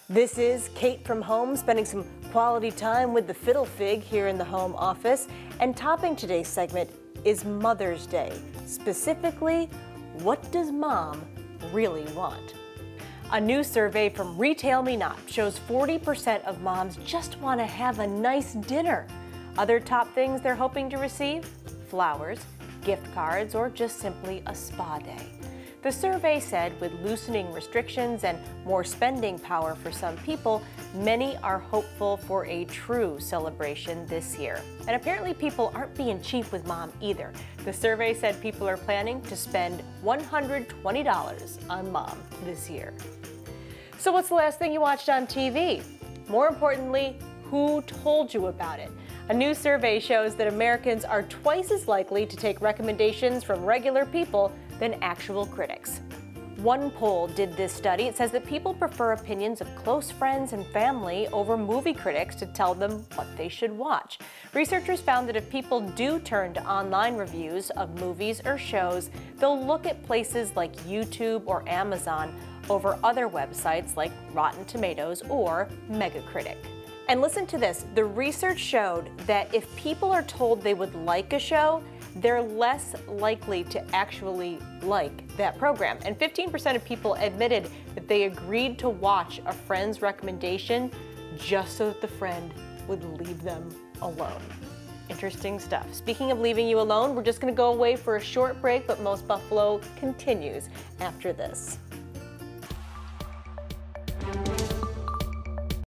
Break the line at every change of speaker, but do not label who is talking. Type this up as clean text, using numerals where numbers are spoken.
This is Kate from home, spending some quality time with the Fiddle Fig here in the home office. And topping today's segment is Mother's Day. Specifically, what does mom really want? A new survey from Retail Me Not shows 40% of moms just want to have a nice dinner. Other top things they're hoping to receive? Flowers, gift cards, or just simply a spa day. The survey said with loosening restrictions and more spending power for some people, many are hopeful for a true celebration this year. And apparently people aren't being cheap with mom either. The survey said people are planning to spend $120 on mom this year. So what's the last thing you watched on TV? More importantly, who told you about it? A new survey shows that Americans are twice as likely to take recommendations from regular people than actual critics. One poll did this study. It says that people prefer opinions of close friends and family over movie critics to tell them what they should watch. Researchers found that if people do turn to online reviews of movies or shows, they'll look at places like YouTube or Amazon over other websites like Rotten Tomatoes or Metacritic. And listen to this, the research showed that if people are told they would like a show, they're less likely to actually like that program. And 15% of people admitted that they agreed to watch a friend's recommendation just so that the friend would leave them alone. Interesting stuff. Speaking of leaving you alone, we're just gonna go away for a short break, but Most Buffalo continues after this.